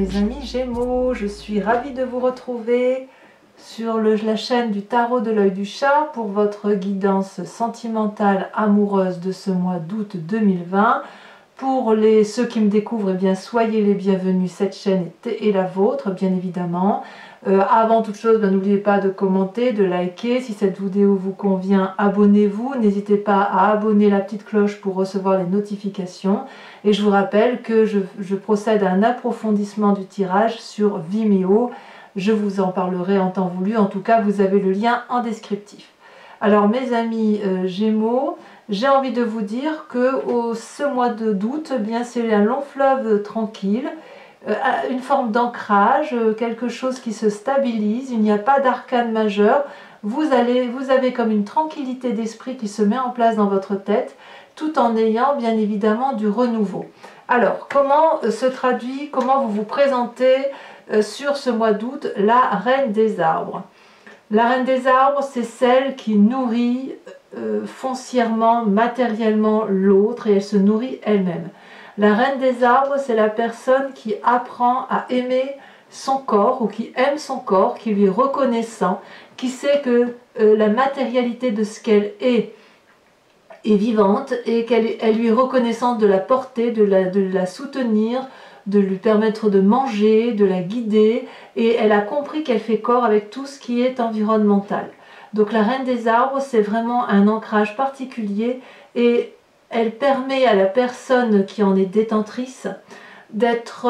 mes amis Gémeaux, je suis ravie de vous retrouver sur la chaîne du tarot de l'œil du chat pour votre guidance sentimentale amoureuse de ce mois d'août 2020. Pour ceux qui me découvrent, eh bien, soyez les bienvenus, cette chaîne est la vôtre bien évidemment. Avant toute chose, n'oubliez pas de commenter, de liker. Si cette vidéo vous convient, abonnez-vous. N'hésitez pas à abonner la petite cloche pour recevoir les notifications. Et je vous rappelle que je procède à un approfondissement du tirage sur Vimeo. Je vous en parlerai en temps voulu. En tout cas, vous avez le lien en descriptif. Alors mes amis Gémeaux, j'ai envie de vous dire que ce mois d'août, bien c'est un long fleuve tranquille. Une forme d'ancrage, quelque chose qui se stabilise, il n'y a pas d'arcane majeur, vous avez comme une tranquillité d'esprit qui se met en place dans votre tête, tout en ayant bien évidemment du renouveau. Alors, comment se traduit, comment vous vous présentez sur ce mois d'août la reine des arbres? La reine des arbres, c'est celle qui nourrit foncièrement, matériellement l'autre, et elle se nourrit elle-même. La reine des arbres, c'est la personne qui apprend à aimer son corps ou qui aime son corps, qui lui est reconnaissant, qui sait que la matérialité de ce qu'elle est vivante et qu'elle lui est reconnaissante de la porter, de la soutenir, de lui permettre de manger, de la guider, et elle a compris qu'elle fait corps avec tout ce qui est environnemental. Donc la reine des arbres, c'est vraiment un ancrage particulier et elle permet à la personne qui en est détentrice d'être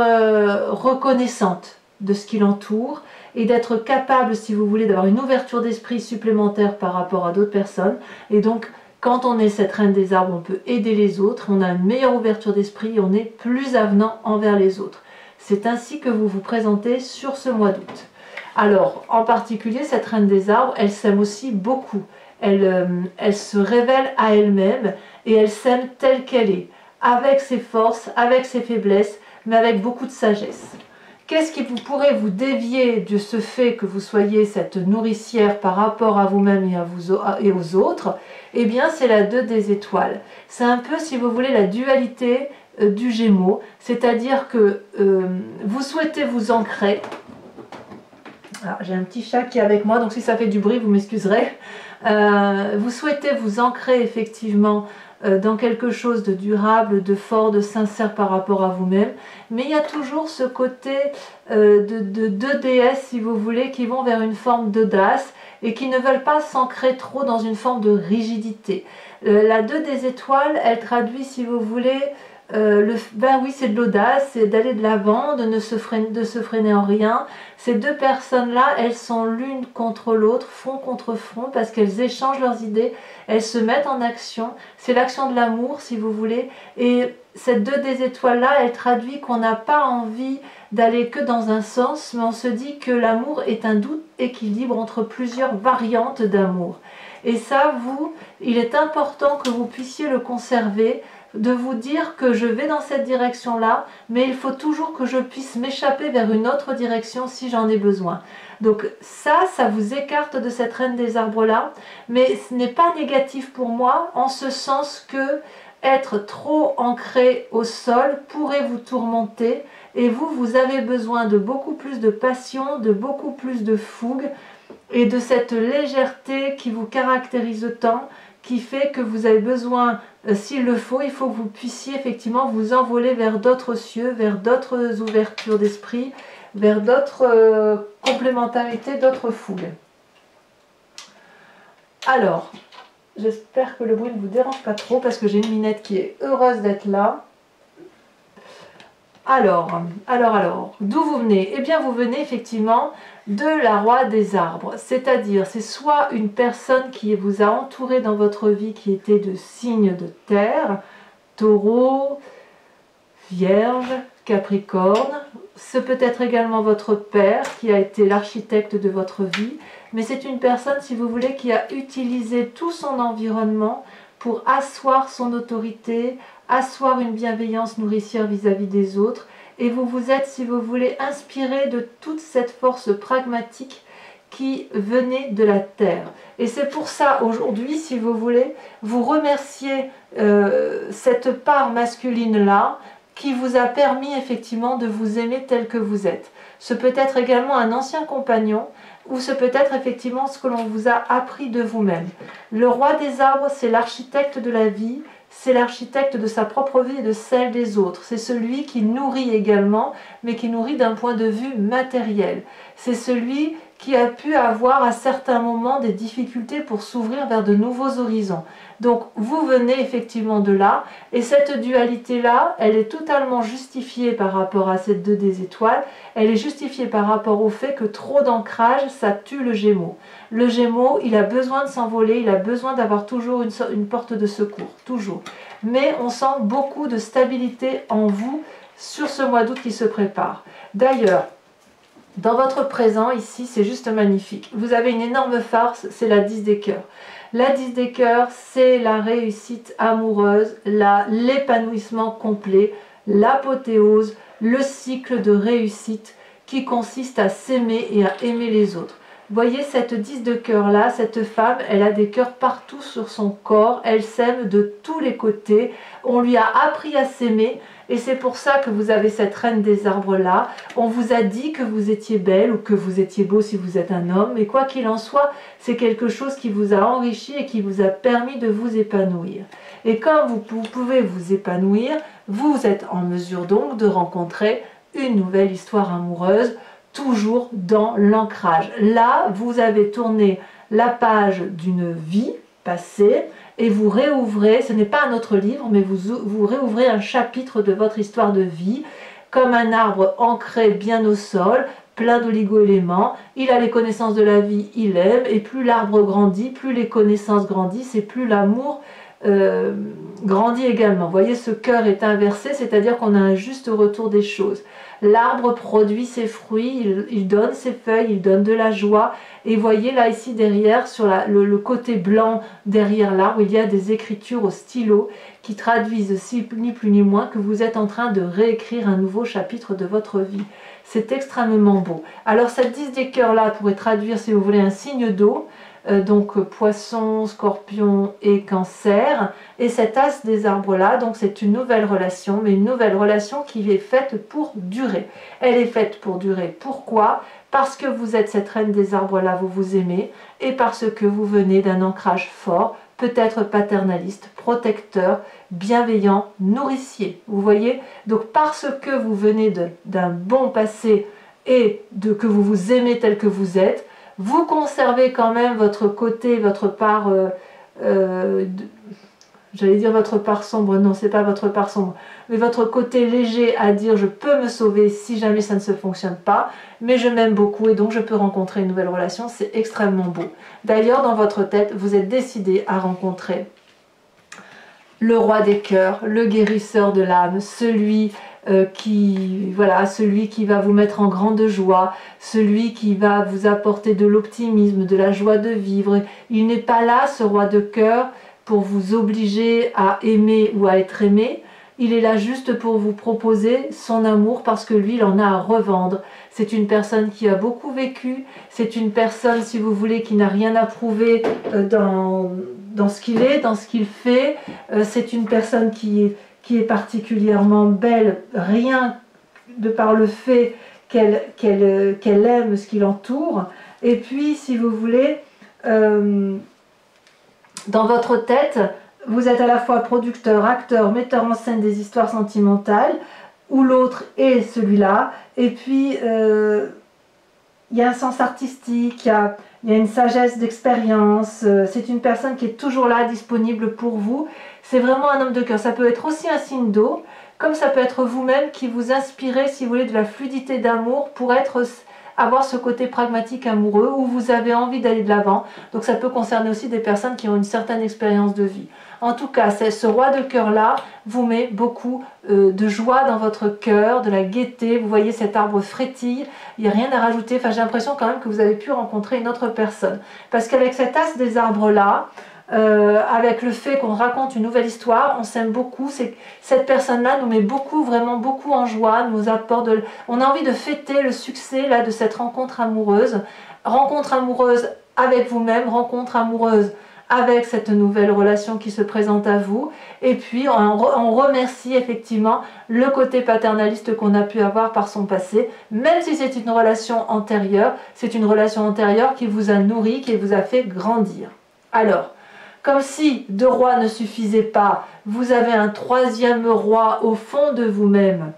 reconnaissante de ce qui l'entoure et d'être capable, si vous voulez, d'avoir une ouverture d'esprit supplémentaire par rapport à d'autres personnes. Et donc, quand on est cette reine des arbres, on peut aider les autres, on a une meilleure ouverture d'esprit et on est plus avenant envers les autres. C'est ainsi que vous vous présentez sur ce mois d'août. Alors, en particulier, cette reine des arbres, elle s'aime aussi beaucoup. Elle se révèle à elle-même et elle s'aime telle qu'elle est, avec ses forces, avec ses faiblesses, mais avec beaucoup de sagesse. Qu'est-ce qui pourrait vous dévier de ce fait que vous soyez cette nourricière par rapport à vous-même et aux autres? Eh bien, c'est la 2 des étoiles. C'est un peu, si vous voulez, la dualité du Gémeaux, c'est-à-dire que vous souhaitez vous ancrer. J'ai un petit chat qui est avec moi, donc si ça fait du bruit, vous m'excuserez. Vous souhaitez vous ancrer effectivement dans quelque chose de durable, de fort, de sincère par rapport à vous-même, mais il y a toujours ce côté de deux déesses, si vous voulez, qui vont vers une forme d'audace et qui ne veulent pas s'ancrer trop dans une forme de rigidité. La 2 des étoiles, elle traduit, si vous voulez, oui, c'est de l'audace, c'est d'aller de l'avant, de se freiner en rien. Ces deux personnes-là, elles sont l'une contre l'autre, front contre front, parce qu'elles échangent leurs idées, elles se mettent en action. C'est l'action de l'amour, si vous voulez. Et cette 2 des étoiles-là, elle traduit qu'on n'a pas envie d'aller que dans un sens, mais on se dit que l'amour est un doux équilibre entre plusieurs variantes d'amour. Et ça, il est important que vous puissiez le conserver, de vous dire que je vais dans cette direction-là, mais il faut toujours que je puisse m'échapper vers une autre direction si j'en ai besoin. Donc ça vous écarte de cette reine des arbres-là, mais ce n'est pas négatif pour moi, en ce sens que être trop ancré au sol pourrait vous tourmenter, et vous avez besoin de beaucoup plus de passion, de beaucoup plus de fougue, et de cette légèreté qui vous caractérise tant, qui fait que vous avez besoin, s'il le faut, il faut que vous puissiez effectivement vous envoler vers d'autres cieux, vers d'autres ouvertures d'esprit, vers d'autres complémentarités, d'autres fougues. Alors, j'espère que le bruit ne vous dérange pas trop parce que j'ai une minette qui est heureuse d'être là. Alors, d'où vous venez? Eh bien, vous venez effectivement de la roi des arbres, c'est-à-dire c'est soit une personne qui vous a entouré dans votre vie qui était de signes de terre, taureau, vierge, capricorne, ce peut être également votre père qui a été l'architecte de votre vie, mais c'est une personne, si vous voulez, qui a utilisé tout son environnement pour asseoir son autorité, asseoir une bienveillance nourricière vis-à-vis des autres, et vous vous êtes, si vous voulez, inspiré de toute cette force pragmatique qui venait de la terre. Et c'est pour ça, aujourd'hui, si vous voulez, vous remerciez cette part masculine-là, qui vous a permis effectivement de vous aimer tel que vous êtes. Ce peut être également un ancien compagnon, ou ce peut être effectivement ce que l'on vous a appris de vous-même. Le roi des arbres, c'est l'architecte de la vie, c'est l'architecte de sa propre vie et de celle des autres. C'est celui qui nourrit également, mais qui nourrit d'un point de vue matériel. C'est celui qui a pu avoir à certains moments des difficultés pour s'ouvrir vers de nouveaux horizons. Donc vous venez effectivement de là, et cette dualité-là, elle est totalement justifiée par rapport à cette 2 des étoiles, elle est justifiée par rapport au fait que trop d'ancrage, ça tue le Gémeaux. Le Gémeaux, il a besoin de s'envoler, il a besoin d'avoir toujours une porte de secours, toujours. Mais on sent beaucoup de stabilité en vous sur ce mois d'août qui se prépare. D'ailleurs, dans votre présent, ici, c'est juste magnifique. Vous avez une énorme farce, c'est la 10 des cœurs. La 10 des cœurs, c'est la réussite amoureuse, l'épanouissement complet, l'apothéose, le cycle de réussite qui consiste à s'aimer et à aimer les autres. Voyez cette 10 de cœur là, cette femme, elle a des cœurs partout sur son corps, elle s'aime de tous les côtés, on lui a appris à s'aimer. Et c'est pour ça que vous avez cette reine des arbres là. On vous a dit que vous étiez belle ou que vous étiez beau si vous êtes un homme. Mais quoi qu'il en soit, c'est quelque chose qui vous a enrichi et qui vous a permis de vous épanouir. Et quand vous pouvez vous épanouir, vous êtes en mesure donc de rencontrer une nouvelle histoire amoureuse, toujours dans l'ancrage. Là, vous avez tourné la page d'une vie passée, et vous réouvrez, ce n'est pas un autre livre, mais vous réouvrez un chapitre de votre histoire de vie, comme un arbre ancré bien au sol, plein d'oligo-éléments, il a les connaissances de la vie, il aime, et plus l'arbre grandit, plus les connaissances grandissent, et plus l'amour grandit également. Vous voyez, ce cœur est inversé, c'est-à-dire qu'on a un juste retour des choses. L'arbre produit ses fruits, il donne ses feuilles, il donne de la joie. Et voyez là ici derrière, sur le côté blanc derrière l'arbre, il y a des écritures au stylo qui traduisent ni plus ni moins que vous êtes en train de réécrire un nouveau chapitre de votre vie. C'est extrêmement beau. Alors cette 10 des cœurs là pourrait traduire, si vous voulez, un signe d'eau. Donc poisson, scorpion et cancer, et cet as des arbres là, donc c'est une nouvelle relation, mais une nouvelle relation qui est faite pour durer. Elle est faite pour durer. Pourquoi? Parce que vous êtes cette reine des arbres là, vous vous aimez, et parce que vous venez d'un ancrage fort, peut-être paternaliste, protecteur, bienveillant, nourricier. Vous voyez? Donc parce que vous venez d'un bon passé et que vous vous aimez tel que vous êtes, vous conservez quand même votre côté, votre part, j'allais dire votre part sombre, non, c'est pas votre part sombre, mais votre côté léger à dire je peux me sauver si jamais ça ne se fonctionne pas, mais je m'aime beaucoup et donc je peux rencontrer une nouvelle relation, c'est extrêmement beau. D'ailleurs, dans votre tête, vous êtes décidé à rencontrer le roi des cœurs, le guérisseur de l'âme, celui qui va vous mettre en grande joie, celui qui va vous apporter de l'optimisme, de la joie de vivre. Il n'est pas là, ce roi de cœur, pour vous obliger à aimer ou à être aimé. Il est là juste pour vous proposer son amour parce que lui, il en a à revendre. C'est une personne qui a beaucoup vécu, c'est une personne, si vous voulez, qui n'a rien à prouver dans ce qu'il est, dans ce qu'il fait. C'est une personne qui est particulièrement belle, rien de par le fait qu'elle aime ce qui l'entoure. Et puis, si vous voulez, dans votre tête, vous êtes à la fois producteur, acteur, metteur en scène des histoires sentimentales, ou l'autre est celui-là. Et puis, il y a un sens artistique, il y a une sagesse d'expérience. C'est une personne qui est toujours là, disponible pour vous. C'est vraiment un homme de cœur. Ça peut être aussi un signe d'eau, comme ça peut être vous-même qui vous inspirez, si vous voulez, de la fluidité d'amour pour avoir ce côté pragmatique amoureux où vous avez envie d'aller de l'avant. Donc ça peut concerner aussi des personnes qui ont une certaine expérience de vie. En tout cas, ce roi de cœur-là vous met beaucoup de joie dans votre cœur, de la gaieté. Vous voyez cet arbre frétille, il n'y a rien à rajouter. Enfin, j'ai l'impression quand même que vous avez pu rencontrer une autre personne. Parce qu'avec cet as des arbres-là, avec le fait qu'on raconte une nouvelle histoire, on s'aime beaucoup. Cette personne-là nous met beaucoup, vraiment beaucoup en joie, nous apporte on a envie de fêter le succès là, de cette rencontre amoureuse avec vous-même, rencontre amoureuse avec cette nouvelle relation qui se présente à vous. Et puis on remercie effectivement le côté paternaliste qu'on a pu avoir par son passé, même si c'est une relation antérieure, c'est une relation antérieure qui vous a nourri, qui vous a fait grandir. Alors, comme si 2 rois ne suffisaient pas, vous avez un 3e roi au fond de vous-même.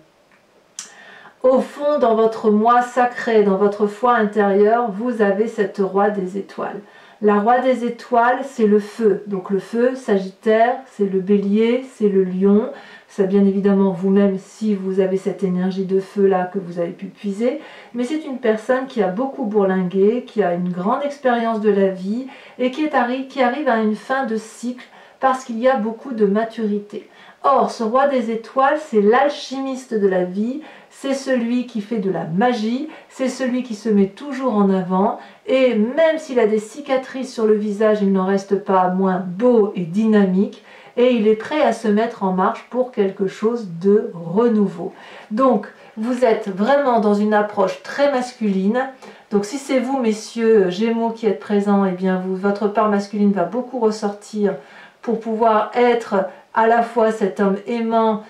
Au fond, dans votre moi sacré, dans votre foi intérieure, vous avez cette roi des étoiles. La roi des étoiles, c'est le feu. Donc le feu, Sagittaire, c'est le bélier, c'est le lion. C'est bien évidemment vous-même si vous avez cette énergie de feu là que vous avez pu puiser. Mais c'est une personne qui a beaucoup bourlingué, qui a une grande expérience de la vie et qui arrive à une fin de cycle parce qu'il y a beaucoup de maturité. Or, ce roi des étoiles, c'est l'alchimiste de la vie, c'est celui qui fait de la magie, c'est celui qui se met toujours en avant, et même s'il a des cicatrices sur le visage, il n'en reste pas moins beau et dynamique, et il est prêt à se mettre en marche pour quelque chose de renouveau. Donc, vous êtes vraiment dans une approche très masculine. Donc, si c'est vous, messieurs Gémeaux, qui êtes présents, eh bien, votre part masculine va beaucoup ressortir pour pouvoir être à la fois cet homme aimant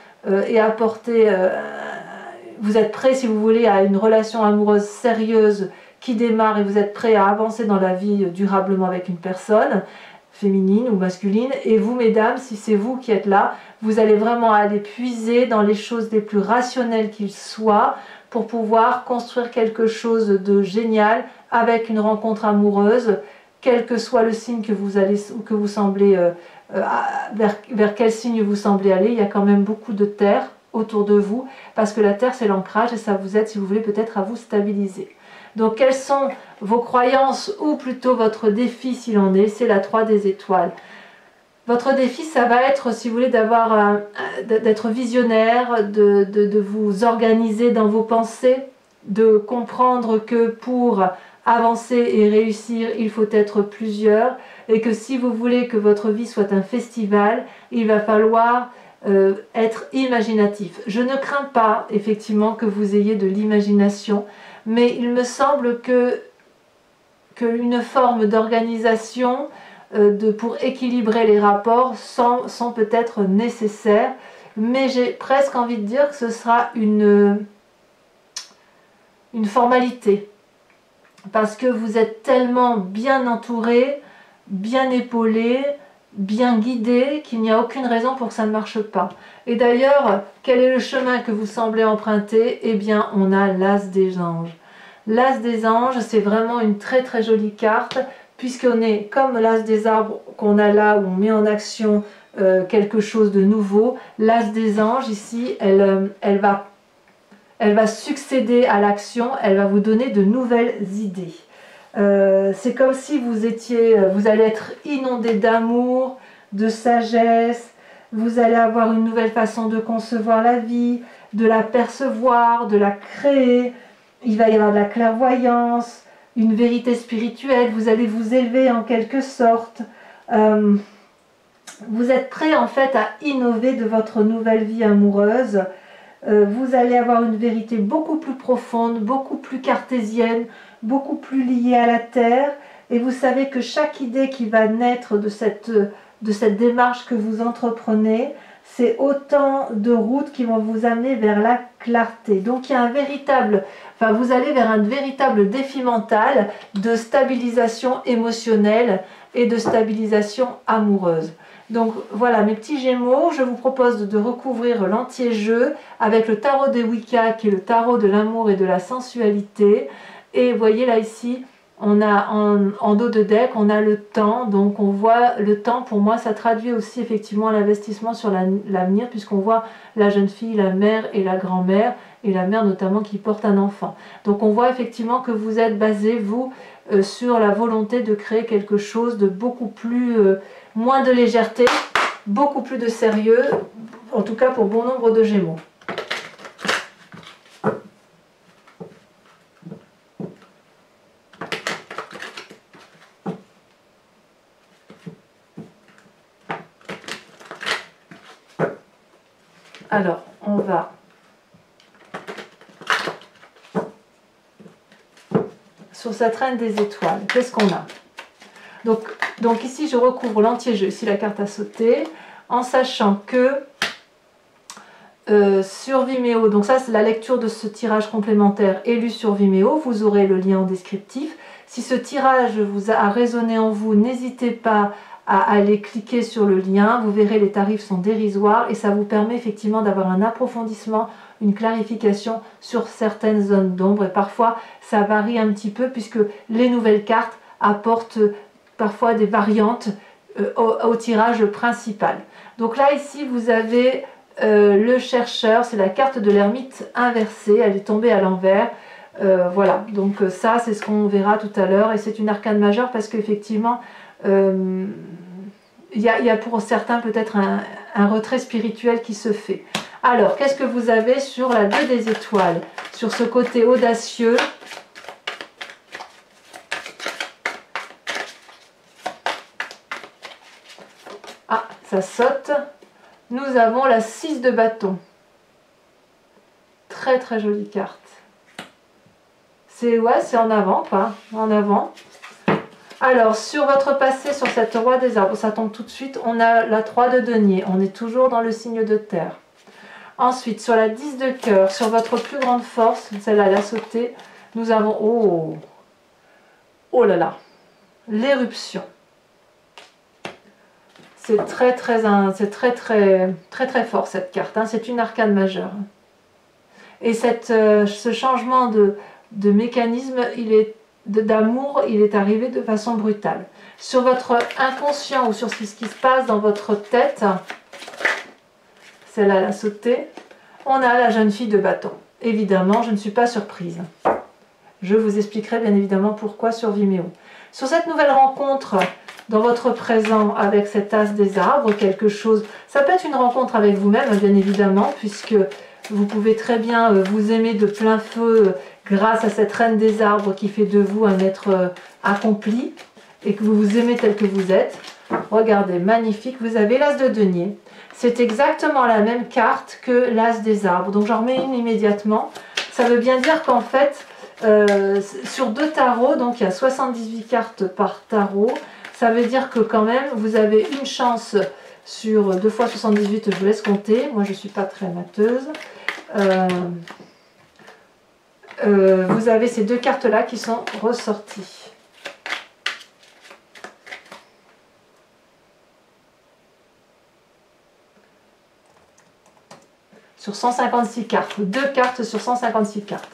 et apporter, vous êtes prêt si vous voulez à une relation amoureuse sérieuse qui démarre et vous êtes prêt à avancer dans la vie durablement avec une personne féminine ou masculine. Et vous mesdames, si c'est vous qui êtes là, vous allez vraiment aller puiser dans les choses les plus rationnelles qu'il soit pour pouvoir construire quelque chose de génial avec une rencontre amoureuse, quel que soit le signe que vous semblez vers quel signe vous semblez aller. Il y a quand même beaucoup de terre autour de vous, parce que la terre c'est l'ancrage et ça vous aide si vous voulez peut-être à vous stabiliser. Donc quelles sont vos croyances ou plutôt votre défi s'il en est? C'est la 3 des étoiles. Votre défi, ça va être, si vous voulez, d'être visionnaire, de vous organiser dans vos pensées, de comprendre que pour avancer et réussir, il faut être plusieurs, et que si vous voulez que votre vie soit un festival, il va falloir être imaginatif. Je ne crains pas, effectivement, que vous ayez de l'imagination, mais il me semble qu'une forme d'organisation pour équilibrer les rapports sont peut-être nécessaires, mais j'ai presque envie de dire que ce sera une formalité, parce que vous êtes tellement bien entouré, bien épaulé, bien guidé, qu'il n'y a aucune raison pour que ça ne marche pas. Et d'ailleurs, quel est le chemin que vous semblez emprunter? Eh bien, on a l'As des anges. L'As des anges, c'est vraiment une très très jolie carte, puisqu'on est comme l'As des arbres qu'on a là, où on met en action quelque chose de nouveau. L'As des anges, ici, elle va succéder à l'action, elle va vous donner de nouvelles idées. C'est comme si vous allez être inondé d'amour, de sagesse, vous allez avoir une nouvelle façon de concevoir la vie, de la percevoir, de la créer. Il va y avoir de la clairvoyance, une vérité spirituelle, vous allez vous élever en quelque sorte. Vous êtes prêt en fait à innover de votre nouvelle vie amoureuse. Vous allez avoir une vérité beaucoup plus profonde, beaucoup plus cartésienne, beaucoup plus liée à la terre, et vous savez que chaque idée qui va naître de cette démarche que vous entreprenez, c'est autant de routes qui vont vous amener vers la clarté. Donc il y a vous allez vers un véritable défi mental de stabilisation émotionnelle et de stabilisation amoureuse. Donc voilà mes petits Gémeaux, je vous propose de recouvrir l'entier-jeu avec le tarot des Wicca, qui est le tarot de l'amour et de la sensualité. Et vous voyez là ici, on a en dos de deck, on a le temps. Donc on voit le temps, pour moi ça traduit aussi effectivement l'investissement sur l'avenir, puisqu'on voit la jeune fille, la mère et la grand-mère, et la mère notamment qui porte un enfant. Donc on voit effectivement que vous êtes basé, vous, sur la volonté de créer quelque chose de beaucoup plus, moins de légèreté, beaucoup plus de sérieux, en tout cas pour bon nombre de Gémeaux. Alors, on va sur cette reine des étoiles. Qu'est-ce qu'on a? Donc, Donc ici, je recouvre l'entier jeu, ici la carte à sauter, en sachant que sur Vimeo, donc ça c'est la lecture de ce tirage complémentaire élu sur Vimeo, vous aurez le lien en descriptif. Si ce tirage vous a résonné en vous, n'hésitez pas à aller cliquer sur le lien, vous verrez les tarifs sont dérisoires et ça vous permet effectivement d'avoir un approfondissement, une clarification sur certaines zones d'ombre et parfois ça varie un petit peu puisque les nouvelles cartes apportent parfois des variantes au tirage principal. Donc là ici vous avez le chercheur, c'est la carte de l'ermite inversée, elle est tombée à l'envers. Voilà, donc ça c'est ce qu'on verra tout à l'heure et c'est une arcane majeure parce qu'effectivement il y a pour certains peut-être un retrait spirituel qui se fait. Alors, qu'est-ce que vous avez sur la 2 des étoiles? Sur ce côté audacieux, ah, ça saute. Nous avons la 6 de bâton. Très très jolie carte. C'est en avant quoi, en avant. Alors, sur votre passé, sur cette roi des arbres, ça tombe tout de suite, on a la 3 de denier, on est toujours dans le signe de terre. Ensuite, sur la 10 de cœur, sur votre plus grande force, celle-là, la sautée, nous avons, oh là là, l'éruption. C'est très fort cette carte, hein. C'est une arcane majeure. Et ce changement de mécanisme, d'amour, il est arrivé de façon brutale. Sur votre inconscient ou sur ce qui se passe dans votre tête, celle-là, la sautée, on a la jeune fille de bâton. Évidemment, je ne suis pas surprise. Je vous expliquerai bien évidemment pourquoi sur Vimeo. Sur cette nouvelle rencontre dans votre présent avec cet as des arbres, quelque chose, ça peut être une rencontre avec vous-même, bien évidemment, puisque vous pouvez très bien vous aimer de plein feu grâce à cette reine des arbres qui fait de vous un être accompli et que vous vous aimez tel que vous êtes. Regardez, magnifique, vous avez l'as de denier. C'est exactement la même carte que l'as des arbres. Donc j'en remets une immédiatement. Ça veut bien dire qu'en fait, sur 2 tarots, donc il y a 78 cartes par tarot, ça veut dire que quand même, vous avez une chance sur 2 fois 78, je vous laisse compter. Moi, je ne suis pas très mateuse. Vous avez ces 2 cartes-là qui sont ressorties. Sur 156 cartes. 2 cartes sur 156 cartes.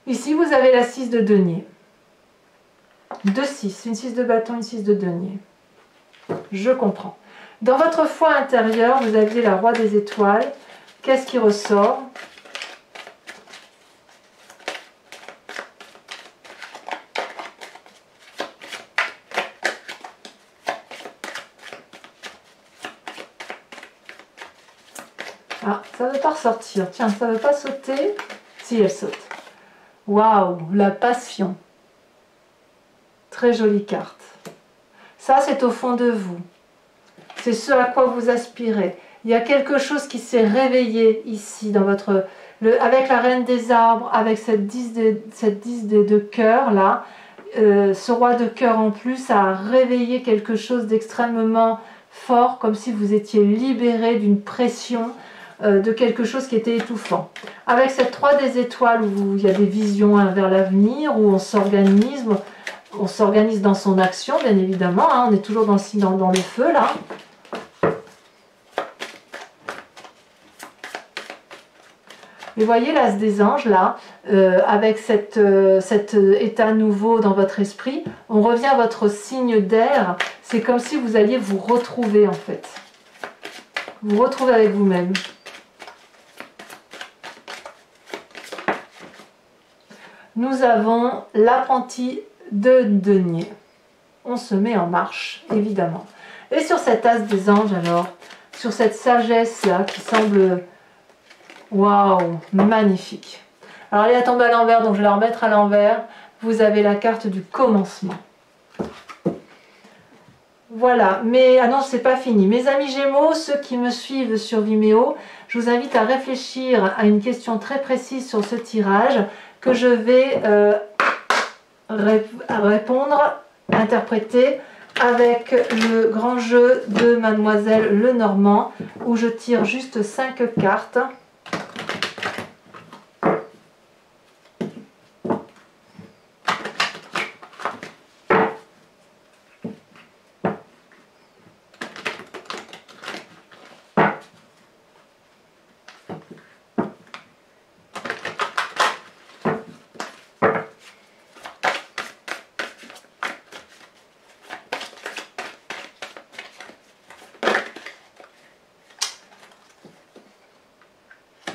Ici, vous avez la 6 de denier. 2 6. Une 6 de bâton, une 6 de denier. Je comprends. Dans votre foi intérieure, vous aviez la roi des étoiles. Qu'est-ce qui ressort ? Ah, ça ne veut pas ressortir. Tiens, ça ne veut pas sauter. Si, elle saute. Waouh, la passion. Très jolie carte. Ça, c'est au fond de vous. C'est ce à quoi vous aspirez. Il y a quelque chose qui s'est réveillé ici, dans votre, avec la reine des arbres, avec cette 10 de cœur là. Ce roi de cœur en plus a réveillé quelque chose d'extrêmement fort, comme si vous étiez libéré d'une pression, de quelque chose qui était étouffant. Avec cette 3 des étoiles où il y a des visions vers l'avenir, où on s'organise dans son action, bien évidemment, hein, on est toujours dans le feu là. Et voyez l'as des anges là, avec cet état nouveau dans votre esprit, on revient à votre signe d'air, c'est comme si vous alliez vous retrouver en fait. Vous retrouvez avec vous-même. Nous avons l'apprenti de denier. On se met en marche, évidemment. Et sur cet as des anges alors, sur cette sagesse là qui semble... Waouh, magnifique. Alors elle est tombée à l'envers, donc je vais la remettre à l'envers. Vous avez la carte du commencement. Voilà, mais ah non, c'est pas fini. Mes amis Gémeaux, ceux qui me suivent sur Vimeo, je vous invite à réfléchir à une question très précise sur ce tirage que je vais répondre interpréter avec le grand jeu de Mademoiselle Lenormand où je tire juste 5 cartes.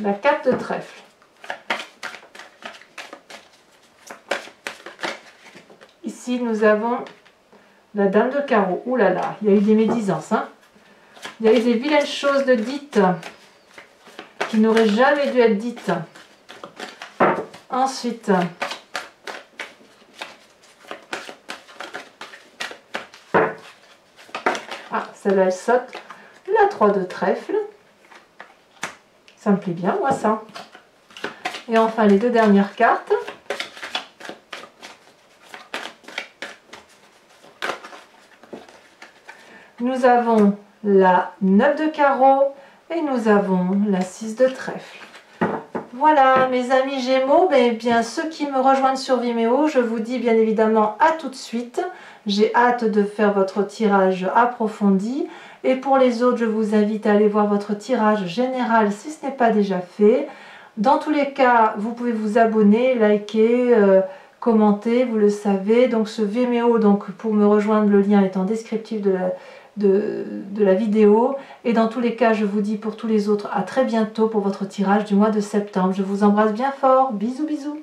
La 4 de trèfle. Ici, nous avons la dame de carreau. Ouh là là, il y a eu des médisances. Hein. Il y a eu des vilaines choses de dites qui n'auraient jamais dû être dites. Ensuite, celle-là, elle saute. La 3 de trèfle. Ça me plaît bien, moi, ça. Et enfin, les 2 dernières cartes. Nous avons la 9 de carreau et nous avons la 6 de trèfle. Voilà, mes amis Gémeaux, bien ceux qui me rejoignent sur Vimeo, je vous dis bien évidemment à tout de suite. J'ai hâte de faire votre tirage approfondi. Et pour les autres, je vous invite à aller voir votre tirage général si ce n'est pas déjà fait. Dans tous les cas, vous pouvez vous abonner, liker, commenter, vous le savez. Donc ce Vimeo, pour me rejoindre, le lien est en descriptif de la vidéo. Et dans tous les cas, je vous dis pour tous les autres à très bientôt pour votre tirage du mois de septembre. Je vous embrasse bien fort. Bisous, bisous.